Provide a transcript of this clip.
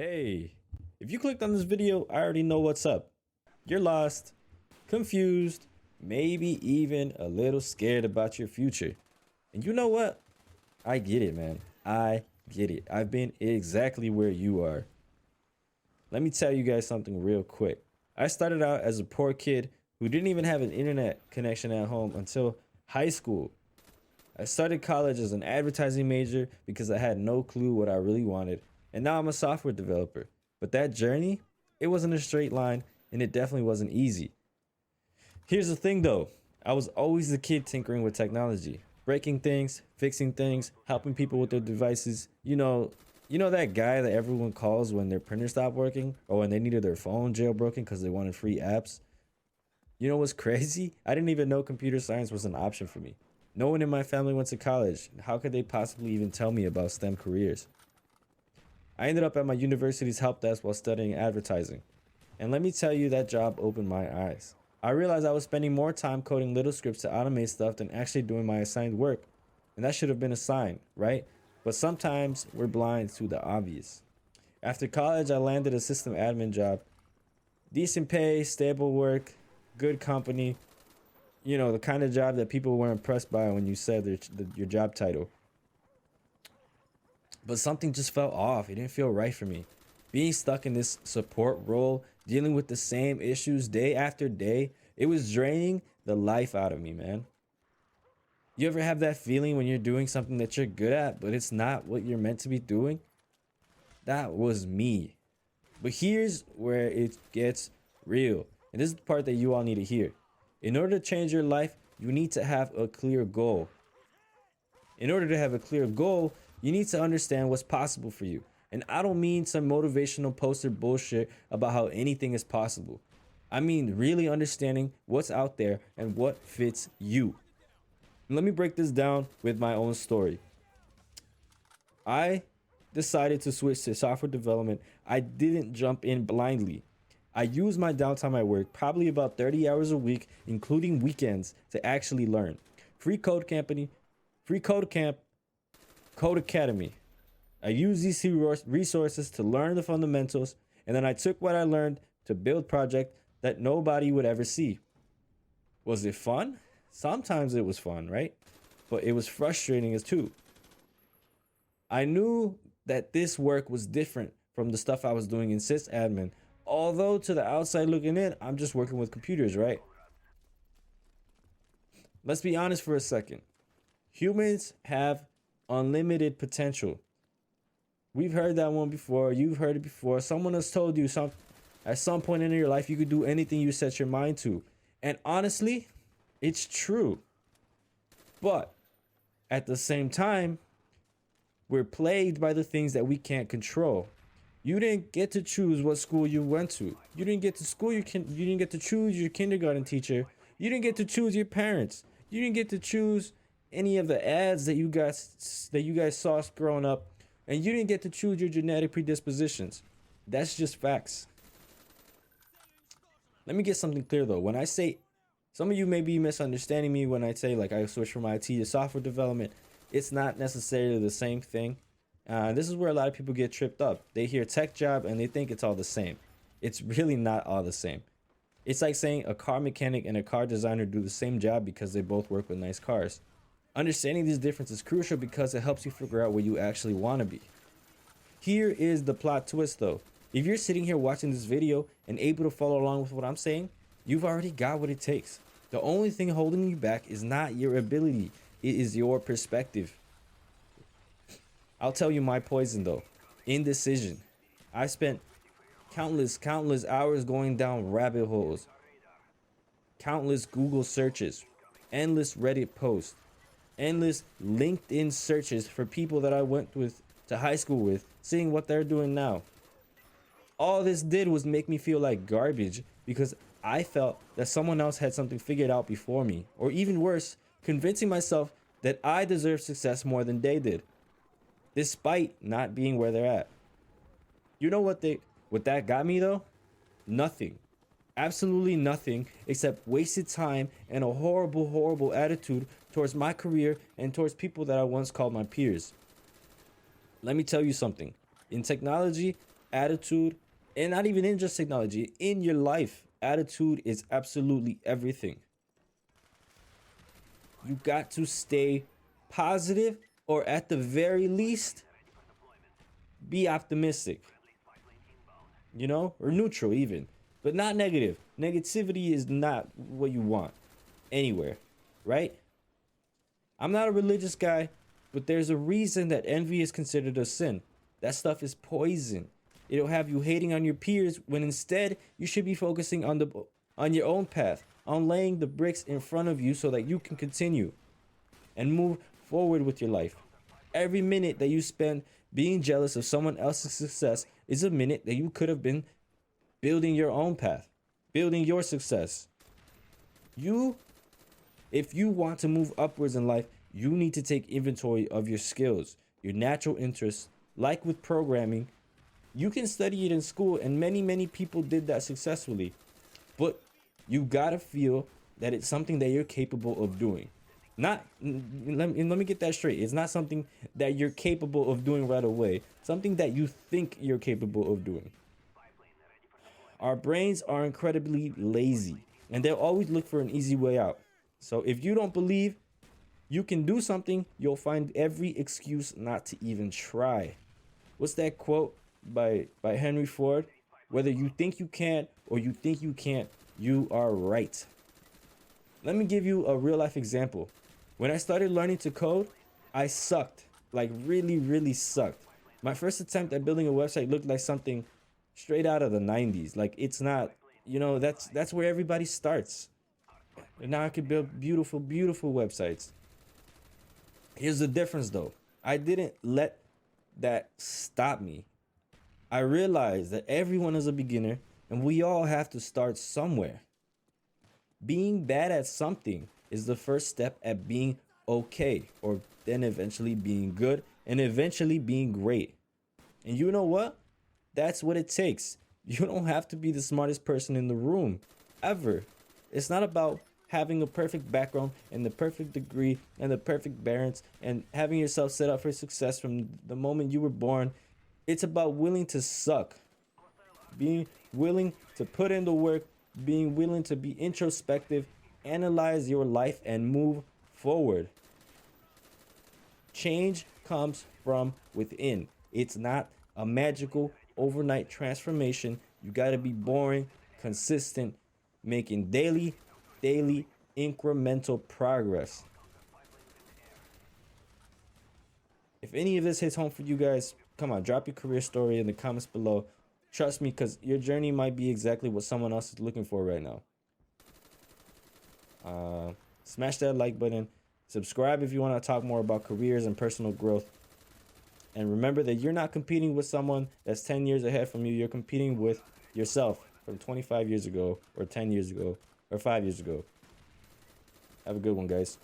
Hey, if you clicked on this video, I already know what's up. You're lost, confused, maybe even a little scared about your future. And you know what? I get it, man. I get it. I've been exactly where you are. Let me tell you guys something real quick. I started out as a poor kid who didn't even have an internet connection at home until high school. I started college as an advertising major because I had no clue what I really wanted, and now I'm a software developer. But that journey, it wasn't a straight line, and it definitely wasn't easy. Here's the thing though, I was always the kid tinkering with technology, breaking things, fixing things, helping people with their devices. You know that guy that everyone calls when their printer stopped working or when they needed their phone jailbroken because they wanted free apps? You know what's crazy? I didn't even know computer science was an option for me. No one in my family went to college. How could they possibly even tell me about STEM careers? I ended up at my university's help desk while studying advertising. And let me tell you, that job opened my eyes. I realized I was spending more time coding little scripts to automate stuff than actually doing my assigned work. And that should have been a sign, right? But sometimes we're blind to the obvious. After college, I landed a system admin job. Decent pay, stable work, good company. You know, the kind of job that people were impressed by when you said your job title. But something just felt off. It didn't feel right for me. Being stuck in this support role, dealing with the same issues day after day, it was draining the life out of me, man. You ever have that feeling when you're doing something that you're good at, but it's not what you're meant to be doing? That was me. But here's where it gets real. And this is the part that you all need to hear. In order to change your life, you need to have a clear goal. In order to have a clear goal, you need to understand what's possible for you. And I don't mean some motivational poster bullshit about how anything is possible. I mean really understanding what's out there and what fits you. Let me break this down with my own story. I decided to switch to software development. I didn't jump in blindly. I used my downtime at work, probably about 30 hours a week, including weekends, to actually learn. Free code company, free code camp, code academy. I used these resources to learn the fundamentals, and then I took what I learned to build projects that nobody would ever see. Was it fun? Sometimes it was fun, right? But it was frustrating as too. I knew that this work was different from the stuff I was doing in sysadmin. Although to the outside looking in, I'm just working with computers, right? Let's be honest for a second. Humans have unlimited potential. We've heard that one before. You've heard it before. Someone has told you at some point in your life you could do anything you set your mind to. And honestly, it's true. But at the same time, we're plagued by the things that we can't control. You didn't get to choose what school you went to. You didn't get to you didn't get to choose your kindergarten teacher. You didn't get to choose your parents. You didn't get to choose any of the ads that you guys saw growing up, and you didn't get to choose your genetic predispositions. That's just facts. Let me get something clear though. When I say, some of you may be misunderstanding me when I say like I switched from IT to software development. It's not necessarily the same thing. This is where a lot of people get tripped up. They hear tech job and they think it's all the same. It's really not all the same. It's like saying a car mechanic and a car designer do the same job because they both work with nice cars. Understanding these differences is crucial because it helps you figure out where you actually want to be. Here is the plot twist though. If you're sitting here watching this video and able to follow along with what I'm saying, you've already got what it takes. The only thing holding you back is not your ability, it is your perspective. I'll tell you my poison though. Indecision. I spent countless hours going down rabbit holes, countless Google searches, endless Reddit posts, endless LinkedIn searches for people that I went to high school with, seeing what they're doing now. All this did was make me feel like garbage because I felt that someone else had something figured out before me, or even worse, convincing myself that I deserved success more than they did, despite not being where they're at. You know what that got me though? Nothing. Absolutely nothing except wasted time and a horrible attitude towards my career and towards people that I once called my peers. Let me tell you something. In technology, attitude, and not even in just technology, in your life, attitude is absolutely everything. You got to stay positive, or at the very least, be optimistic, or neutral even, but not negative. Negativity is not what you want anywhere, right? I'm not a religious guy, but there's a reason that envy is considered a sin. That stuff is poison. It'll have you hating on your peers when instead you should be focusing on your own path, on laying the bricks in front of you so that you can continue and move forward with your life. Every minute that you spend being jealous of someone else's success is a minute that you could have been building your own path, building your success. If you want to move upwards in life, you need to take inventory of your skills, your natural interests. Like with programming, you can study it in school, and many people did that successfully. But you gotta feel that it's something that you're capable of doing. Let me get that straight. It's not something that you're capable of doing right away. Something that you think you're capable of doing. Our brains are incredibly lazy, and they'll always look for an easy way out. So if you don't believe you can do something, you'll find every excuse not to even try. What's that quote by Henry Ford? Whether you think you can or you think you can't, you are right. Let me give you a real life example. When I started learning to code, I sucked, like really sucked. My first attempt at building a website looked like something straight out of the 90s. Like, it's not, that's where everybody starts. And now I can build beautiful websites. Here's the difference though. I didn't let that stop me. I realized that everyone is a beginner and we all have to start somewhere. Being bad at something is the first step at being okay, or then eventually being good, and eventually being great. And you know what? That's what it takes. You don't have to be the smartest person in the room, ever. It's not about having a perfect background and the perfect degree and the perfect parents and having yourself set up for success from the moment you were born. It's about willing to suck, being willing to put in the work, being willing to be introspective, analyze your life, and move forward. Change comes from within. It's not a magical overnight transformation. You got to be boring, consistent, making daily incremental progress. If any of this hits home for you guys, come on, drop your career story in the comments below. Trust me, because your journey might be exactly what someone else is looking for right now. Smash that like button. Subscribe if you want to talk more about careers and personal growth. And remember that you're not competing with someone that's 10 years ahead from you. You're competing with yourself from 25 years ago, or 10 years ago, or 5 years ago. Have a good one, guys.